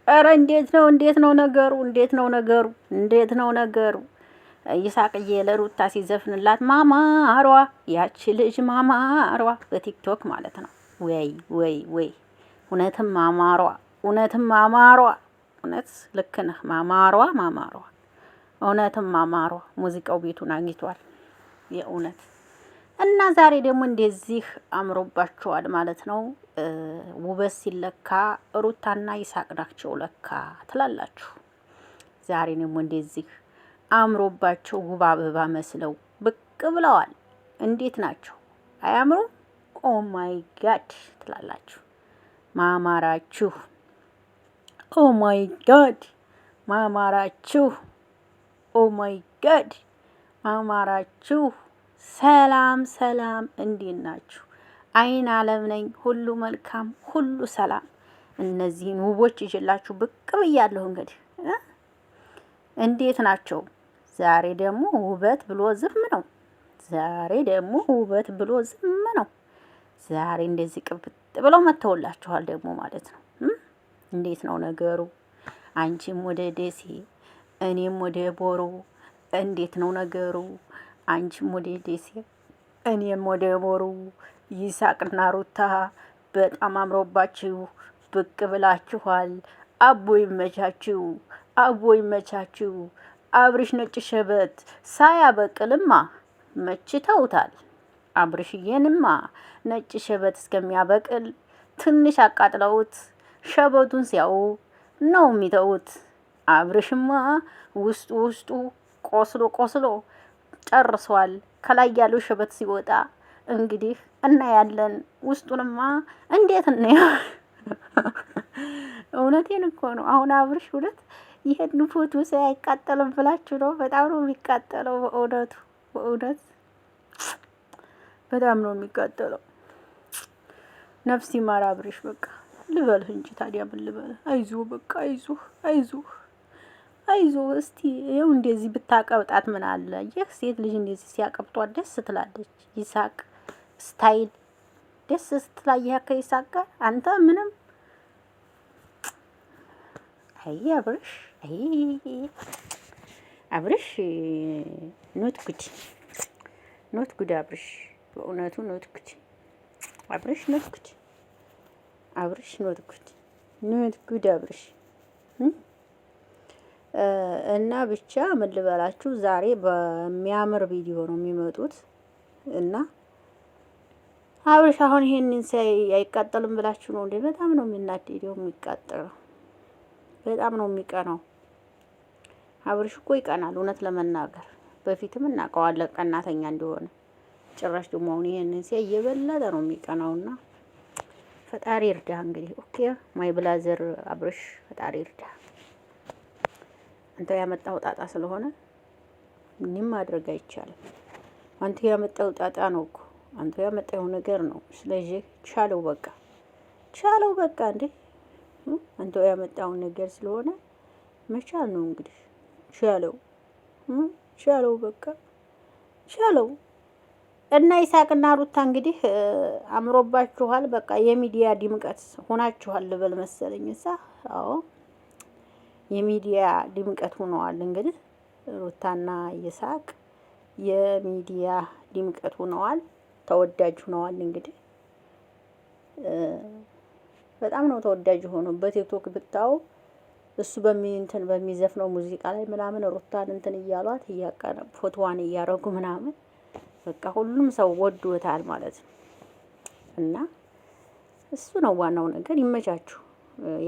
ኧረ እንዴት ነው ነገሩ? እንዴት ነው ነገሩ? ይሳቅዬ ለሩታ ሲዘፍንላት ማማሯ ያቺ ልጅ ማማሯ በቲክቶክ ማለት ነው። ወይ እውነትም ማማሯ እውነት ልክ ነህ። ማማሯ እውነትም ማማሯ ሙዚቃው ቤቱን አግኝቷል የእውነት። እና ዛሬ ደግሞ እንደዚህ አምሮባቸዋል ማለት ነው። ውበት ሲለካ ሩታና ይሳቅ ናቸው ለካ ትላላችሁ። ዛሬ ደግሞ እንደዚህ አምሮባቸው ውብ አበባ መስለው ብቅ ብለዋል። እንዴት ናቸው? አያምሩ? ኦ ማይ ጋድ ትላላችሁ። ማማራችሁ! ኦ ማይ ጋድ ማማራችሁ! ኦ ማይ ጋድ ማማራችሁ! ሰላም፣ እንዴት ናችሁ? አይን አለም ነኝ። ሁሉ መልካም፣ ሁሉ ሰላም። እነዚህን ውቦች ይዤላችሁ ብቅ ብያለሁ። እንግዲህ እንዴት ናቸው? ዛሬ ደግሞ ውበት ብሎ ዝም ነው። ዛሬ እንደዚህ ቅብጥ ብለው መተውላችኋል ደግሞ ማለት ነው። እንዴት ነው ነገሩ? አንቺም ወደ ደሴ እኔም ወደ ቦሮ፣ እንዴት ነው ነገሩ? አንቺም ወደ ደሴ እኔም ወደ ቦሮ፣ ይሳቅና ሩታ በጣም አምሮባችሁ ብቅ ብላችኋል። አቦ ይመቻችሁ። አብርሽ ነጭ ሸበት ሳያበቅልማ መችተውታል። አብርሽዬንማ ነጭ ሸበት እስከሚያበቅል ትንሽ አቃጥለውት ሸበቱን ሲያው ነው የሚተውት። አብርሽማ ውስጡ ቆስሎ ጨርሷል። ከላይ ያለው ሸበት ሲወጣ እንግዲህ እናያለን። ውስጡንማ እንዴት ነው? እውነቴን እኮ ነው። አሁን አብርሽ እውነት ይሄን ፎቶ ሳይቃጠልም ብላችሁ ነው? በጣም ነው የሚቃጠለው። በእውነት በጣም ነው የሚቃጠለው። ነፍስ ይማር አብርሽ። በቃ ልበልህ እንጂ ታዲያ ምን ልበልህ? አይዞህ በቃ አይዞህ። እስቲ ይኸው እንደዚህ ብታቀብጣት ምን አለ? ይህ ሴት ልጅ እንደዚህ ሲያቀብጧት ደስ ትላለች። ይሳቅ ስታይል ደስ ስትላየህ ከይሳቅ ጋር አንተ ምንም አብርሽ ኖት ጉድ አብርሽ፣ በእውነቱ ኖት ጉድ አብርሽ፣ ኖት ጉድ አብርሽ። እና ብቻ ምን ልበላችሁ፣ ዛሬ በሚያምር ቪዲዮ ነው የሚመጡት። እና አብርሽ አሁን ይሄንን ሳይ አይቃጠልም ብላችሁ ነው እንዴ? በጣም ነው የሚናደደው፣ የሚቃጠለው በጣም ነው የሚቀናው። አብርሽ እኮ ይቀናል፣ እውነት ለመናገር በፊትም እናውቀዋለን ቀናተኛ እንደሆነ። ጭራሽ ደግሞ አሁን ይሄንን ሲያይ እየበለጠ ነው የሚቀናውና ፈጣሪ ይርዳ። እንግዲህ ኦኬ ማይ ብላዘር አብርሽ ፈጣሪ ይርዳ። አንተ ያመጣው ጣጣ ስለሆነ ምንም ማድረግ አይቻልም። አንተ ያመጣው ጣጣ ነው እኮ አንተ ያመጣው ነገር ነው። ስለዚህ ቻለው በቃ እንዴ አንተ ያመጣው ነገር ስለሆነ መቻል ነው እንግዲህ። ቻለው በቃ ቻለው። እና ይሳቅና ሩታ እንግዲህ አምሮባችኋል። በቃ የሚዲያ ድምቀት ሆናችኋል ልበል መሰለኝ። አዎ የሚዲያ ድምቀት ሆነዋል። እንግዲህ ሩታና ይሳቅ የሚዲያ ድምቀት ሆነዋል፣ ተወዳጅ ሆነዋል። እንግዲህ በጣም ነው ተወዳጅ ሆኖ በቲክቶክ ብታው እሱ በሚዘፍነው ሙዚቃ ላይ ምናምን ሩታን እንትን እያሏት እያቀነ ፎቶዋን እያረጉ ምናምን በቃ ሁሉም ሰው ወዶታል ማለት ነው። እና እሱ ነው ዋናው ነገር። ይመቻችሁ።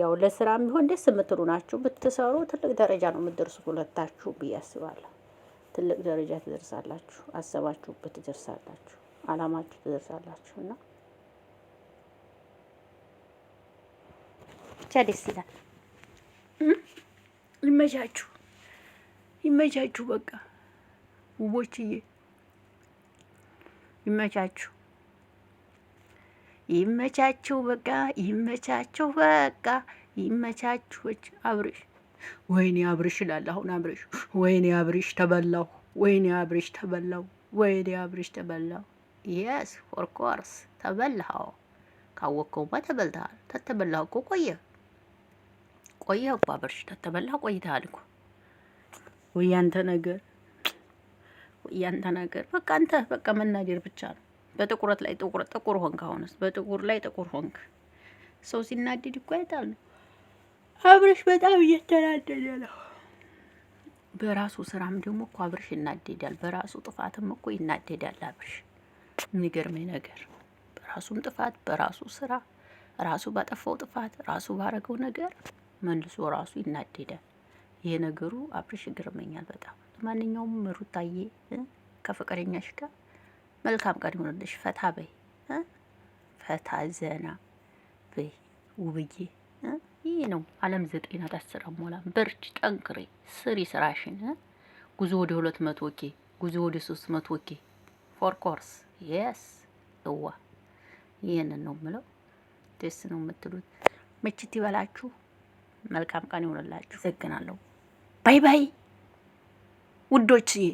ያው ለስራም ቢሆን ደስ የምትሉ ናችሁ። ብትሰሩ ትልቅ ደረጃ ነው የምትደርሱት ሁለታችሁ ብዬ አስባለሁ። ትልቅ ደረጃ ትደርሳላችሁ። አሰባችሁበት ትደርሳላችሁ። አላማችሁ ትደርሳላችሁ። እና ብቻ ደስ ይላል። ይመቻችሁ በቃ ውቦችዬ፣ ይመቻችሁ በቃ ይመቻችሁ። አብርሽ ወይኔ አብርሽ ይላል አሁን አብርሽ። ወይኔ አብርሽ ተበላው። የስ ኦፍ ኮርስ ተበላው። ካወቅከውማ ተበልተሃል። ተተበላህ እኮ ቆየህ እኮ አብርሽ፣ ተተበላህ ቆይተሃል እኮ። ወይ ያንተ ነገር በቃ አንተ በቃ መናገር ብቻ ነው። በጥቁረት ላይ ጥቁር ሆንክ። አሁንስ በጥቁር ላይ ጥቁር ሆንክ። ሰው ሲናደድ እኮ አይጣል ነው። አብርሽ በጣም እየተናደደ ነው። በራሱ ስራም ደግሞ እኮ አብርሽ ይናደዳል። በራሱ ጥፋትም እኮ ይናደዳል አብርሽ። የሚገርመኝ ነገር በራሱም ጥፋት በራሱ ስራ ራሱ ባጠፋው ጥፋት ራሱ ባረገው ነገር መልሶ ራሱ ይናደዳል። ይሄ ነገሩ አብርሽ ይገርመኛል በጣም። ለማንኛውም ሩታዬ ከፍቅረኛሽ ጋር መልካም ቀን ይሆንልሽ። ፈታ በይ፣ ፈታ ዘና በይ ውብዬ። ይህ ነው ዓለም 9 ናት 10 ሞላም። በርቺ፣ ጠንክሬ ስሪ ስራሽን። ጉዞ ወደ 200K፣ ጉዞ ወደ 300K ፎር ኮርስ የስ እዋ። ይህንን ነው የምለው። ደስ ነው የምትሉት። ምችት ይበላችሁ። መልካም ቀን ይሆንላችሁ። ዘግናለሁ። ባይ ባይ ውዶችዬ።